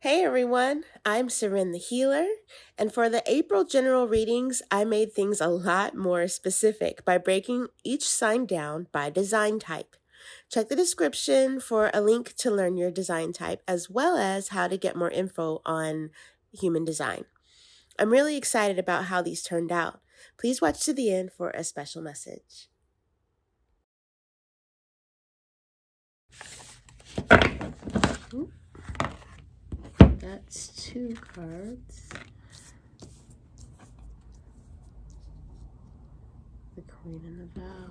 Hey everyone, I'm Seren the Healer, and for the April general readings, I made things a lot more specific by breaking each sign down by design type. Check the description for a link to learn your design type, as well as how to get more info on human design. I'm really excited about how these turned out. Please watch to the end for a special message. That's 2 cards. The Queen and the Vow.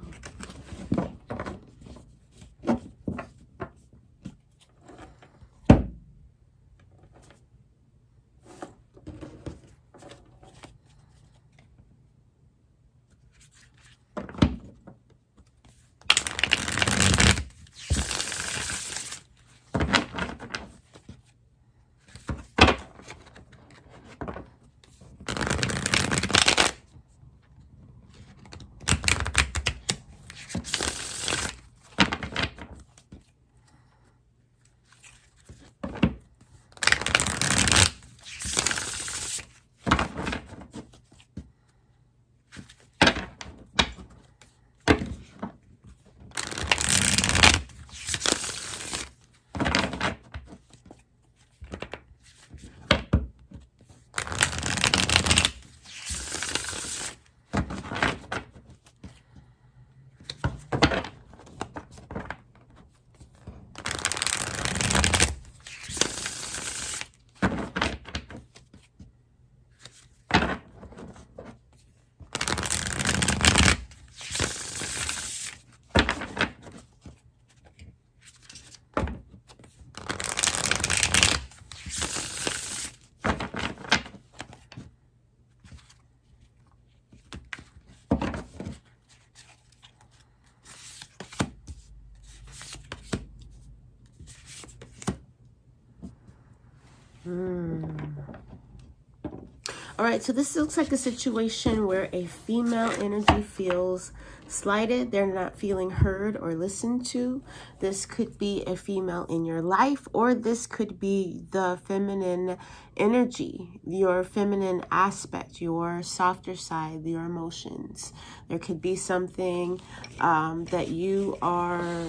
All right, so this looks like a situation where a female energy feels slighted. They're not feeling heard or listened to. This could be a female in your life, or this could be the feminine energy, your feminine aspect, your softer side, your emotions. There could be something that you are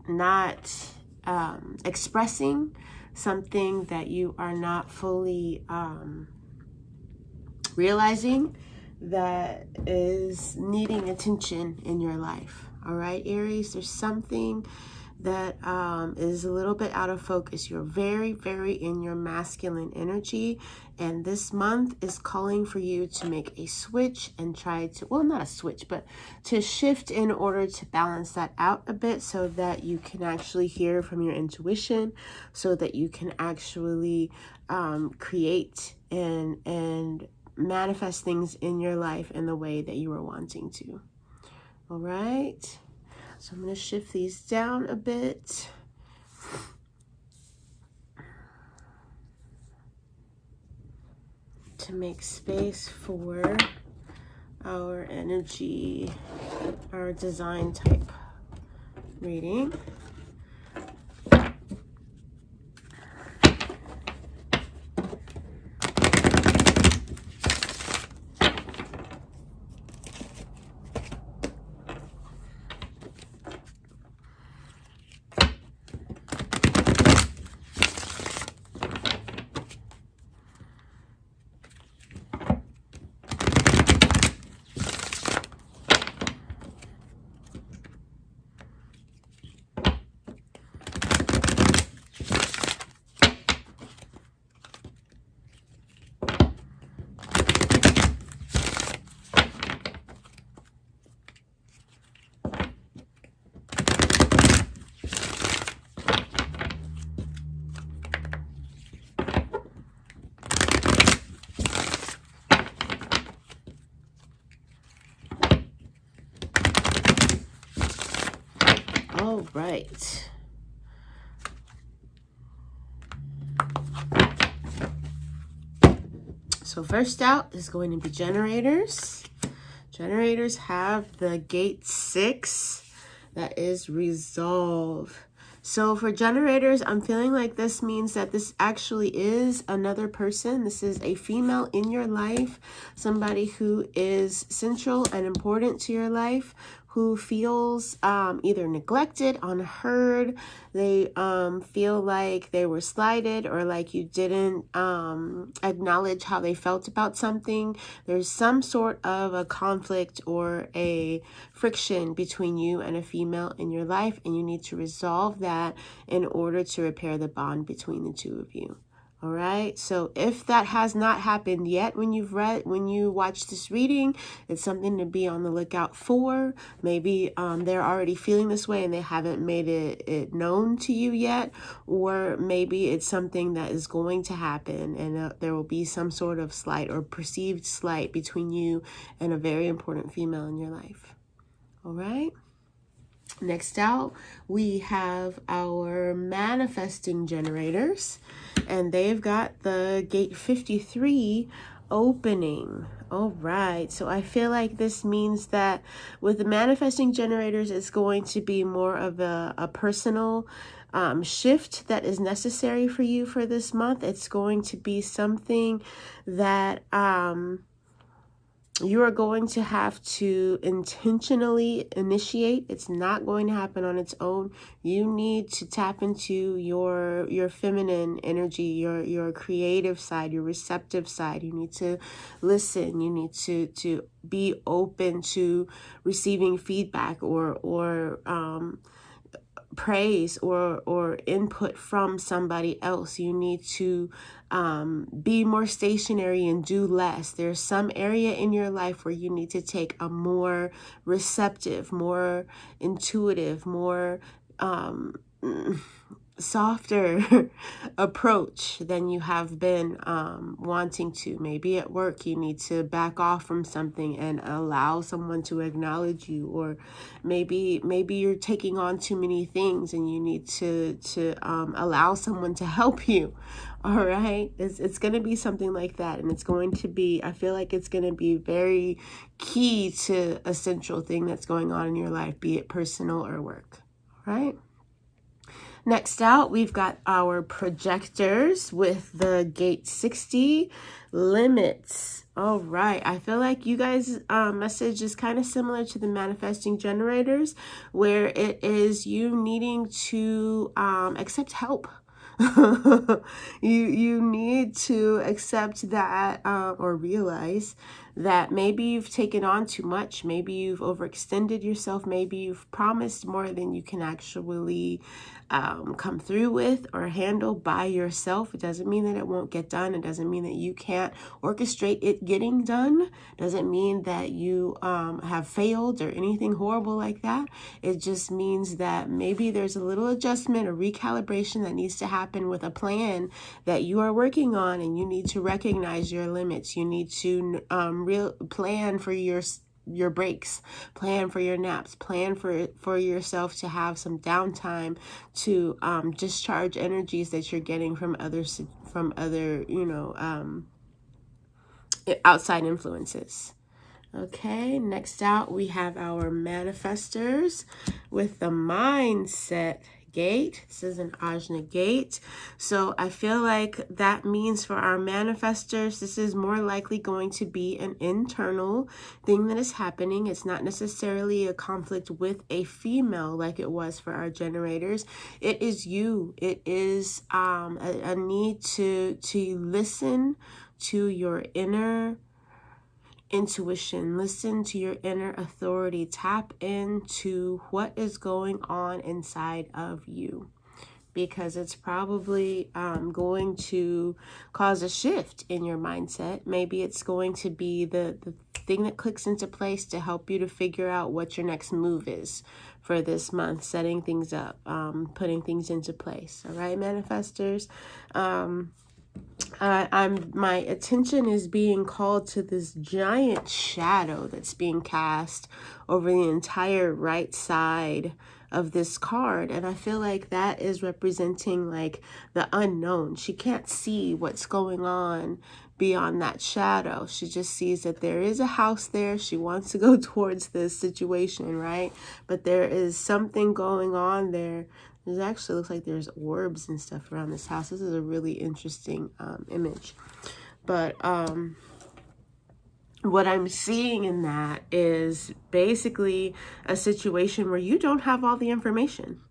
not expressing, something that you are not fully realizing that is needing attention in your life. All right, Aries, there's something that is a little bit out of focus. You're very, very in your masculine energy, and this month is calling for you to make a switch and try to, well, not a switch, but to shift in order to balance that out a bit so that you can actually hear from your intuition, so that you can actually create and manifest things in your life in the way that you are wanting to. All right, so I'm going to shift these down a bit. To make space for our energy, our design type reading. All right. So first out is going to be generators. Generators have the gate 6, that is resolve. So for generators, I'm feeling like this means that this actually is another person. This is a female in your life, somebody who is central and important to your life, who feels either neglected, unheard. They feel like they were slighted, or like you didn't acknowledge how they felt about something. There's some sort of a conflict or a friction between you and a female in your life, and you need to resolve that in order to repair the bond between the two of you. All right, so if that has not happened yet when you watch this reading, it's something to be on the lookout for. Maybe they're already feeling this way and they haven't made it known to you yet, or maybe it's something that is going to happen, and there will be some sort of slight or perceived slight between you and a very important female in your life. All right. Next out, we have our manifesting generators, and they've got the gate 53 opening. All right, so I feel like this means that with the manifesting generators, it's going to be more of a personal shift that is necessary for you for this month. It's going to be something that you are going to have to intentionally initiate. It's not going to happen on its own. You need to tap into your feminine energy, your creative side, your receptive side. You need to listen. You need to be open to receiving feedback or praise or input from somebody else. You need to be more stationary and do less. There's some area in your life where you need to take a more receptive, more intuitive, more softer approach than you have been wanting to. Maybe at work you need to back off from something and allow someone to acknowledge you, or maybe you're taking on too many things and you need to allow someone to help you. All right, it's going to be something like that, and it's going to be, I feel like it's going to be very key to a central thing that's going on in your life, be it personal or work. All right. Next out, we've got our projectors with the gate 60 limits. All right, I feel like you guys' message is kind of similar to the manifesting generators, where it is you needing to accept help. you need to accept that or realize that maybe you've taken on too much, maybe you've overextended yourself, maybe you've promised more than you can actually come through with or handle by yourself. It doesn't mean that it won't get done. It doesn't mean that you can't orchestrate it getting done. It doesn't mean that you have failed or anything horrible like that. It just means that maybe there's a little adjustment or recalibration that needs to happen with a plan that you are working on, and you need to recognize your limits. You need to plan for your breaks, plan for your naps, plan for yourself to have some downtime to discharge energies that you're getting from other outside influences. Okay, next out we have our manifestors with the mindset gate. This is an Ajna gate. So I feel like that means for our manifestors, this is more likely going to be an internal thing that is happening. It's not necessarily a conflict with a female like it was for our generators. It is you. It is a need to listen to your inner intuition, listen to your inner authority, tap into what is going on inside of you, because it's probably going to cause a shift in your mindset. Maybe it's going to be the thing that clicks into place to help you to figure out what your next move is for this month, setting things up, putting things into place. All right, manifestors. My attention is being called to this giant shadow that's being cast over the entire right side of this card, and I feel like that is representing like the unknown. She can't see what's going on beyond that shadow. She just sees that there is a house there. She wants to go towards this situation, right? But there is something going on there It actually looks like there's orbs and stuff around this house. This is a really interesting image. But what I'm seeing in that is basically a situation where you don't have all the information.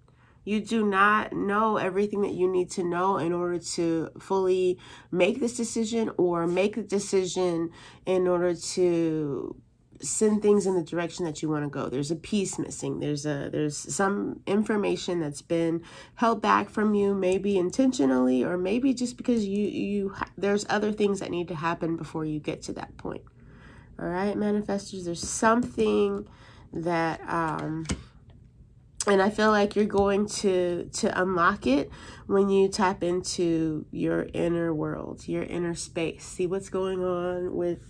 You do not know everything that you need to know in order to fully make this decision, or make the decision in order to send things in the direction that you want to go. There's a piece missing. There's some information that's been held back from you, maybe intentionally, or maybe just because there's other things that need to happen before you get to that point. All right, manifestors, there's something that and I feel like you're going to unlock it when you tap into your inner world, your inner space. See what's going on with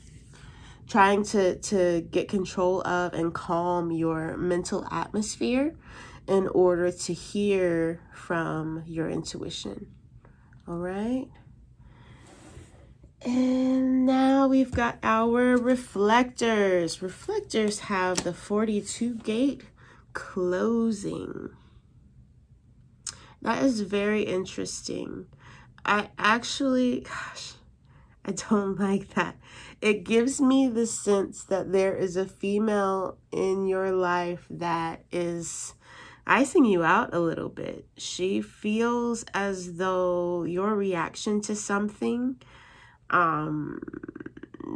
trying to get control of and calm your mental atmosphere in order to hear from your intuition. All right. And now we've got our reflectors. Reflectors have the 42 gate closing. That is very interesting. I actually, gosh, I don't like that. It gives me the sense that there is a female in your life that is icing you out a little bit. She feels as though your reaction to something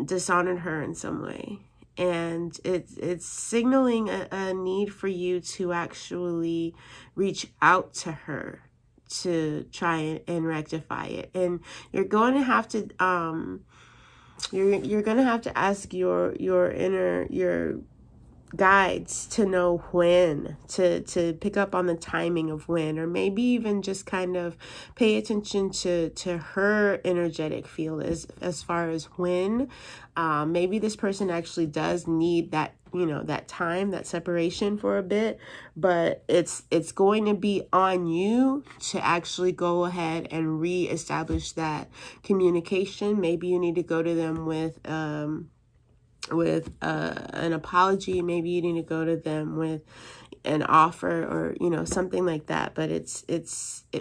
dishonored her in some way, and it's signaling a need for you to actually reach out to her to try and rectify it. And you're going to have to you're going to have to ask your guides to know when to pick up on the timing of when, or maybe even just kind of pay attention to her energetic field as far as when maybe this person actually does need that, you know, that time, that separation for a bit, but it's going to be on you to actually go ahead and reestablish that communication. Maybe you need to go to them with an apology. Maybe you need to go to them with an offer, or, you know, something like that. But it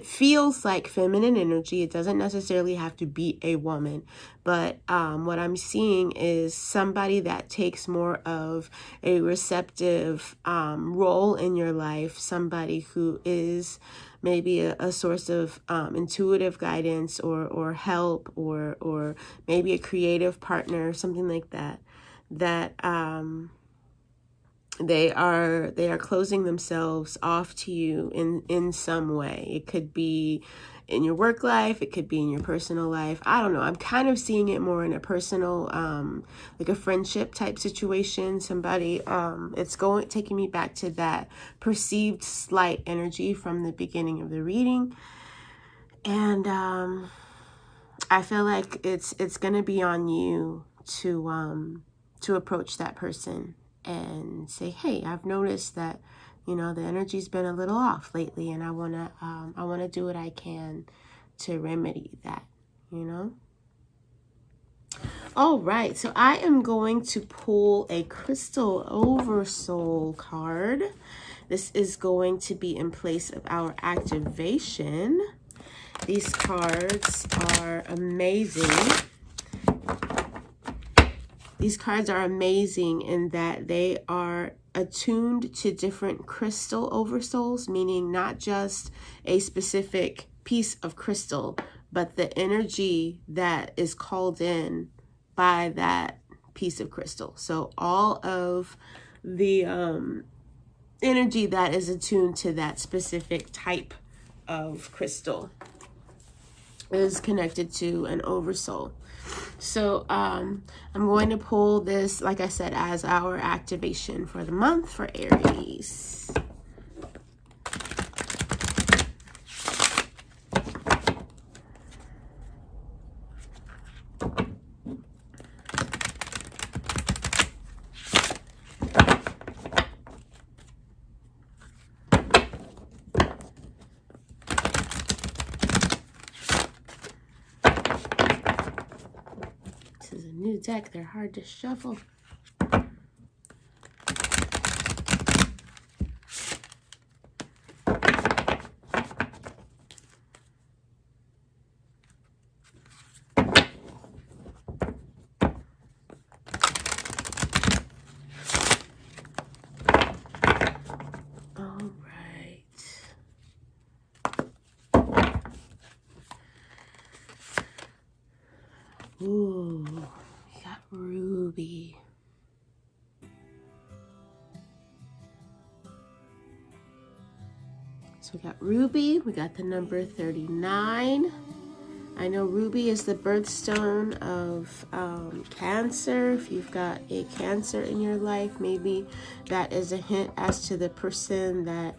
feels like feminine energy. It doesn't necessarily have to be a woman, but what I'm seeing is somebody that takes more of a receptive role in your life, somebody who is maybe a source of intuitive guidance or help, or maybe a creative partner, something like that. That they are closing themselves off to you in some way. It could be in your work life, it could be in your personal life. I don't know. I'm kind of seeing it more in a personal, like a friendship type situation. Somebody, it's taking me back to that perceived slight energy from the beginning of the reading. And I feel like it's going to be on you to approach that person and say, hey, I've noticed that, you know, the energy's been a little off lately, and I want to do what I can to remedy that, you know? All right, so I am going to pull a crystal Oversoul card. This is going to be in place of our activation. These cards are amazing. These cards are amazing in that they are attuned to different crystal oversouls, meaning not just a specific piece of crystal, but the energy that is called in by that piece of crystal. So all of the energy that is attuned to that specific type of crystal is connected to an oversoul. So I'm going to pull this, like I said, as our activation for the month for Aries. New deck, they're hard to shuffle. Ooh, we got ruby. So we got ruby, we got the number 39. I know ruby is the birthstone of Cancer. If you've got a Cancer in your life, maybe that is a hint as to the person that,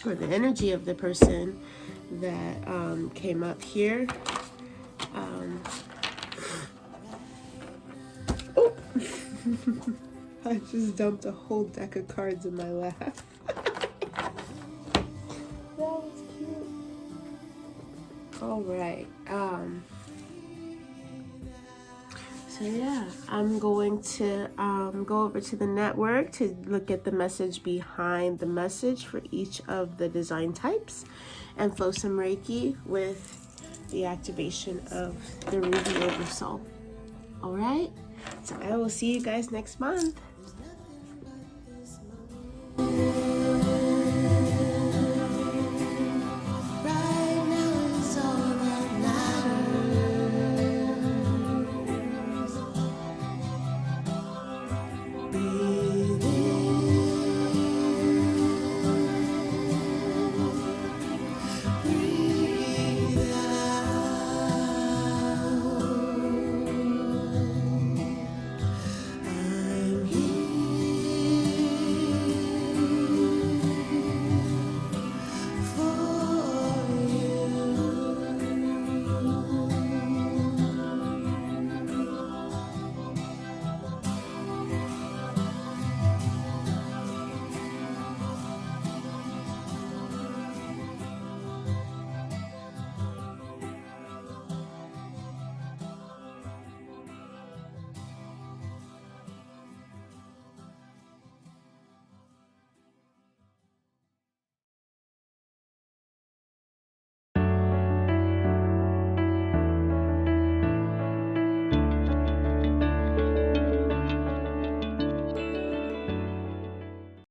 or the energy of the person that came up here. Oh, I just dumped a whole deck of cards in my lap. All right. So yeah, I'm going to go over to the network to look at the message behind the message for each of the design types and flow some Reiki with the activation of the Ruby Oversoul. All right. So I will see you guys next month.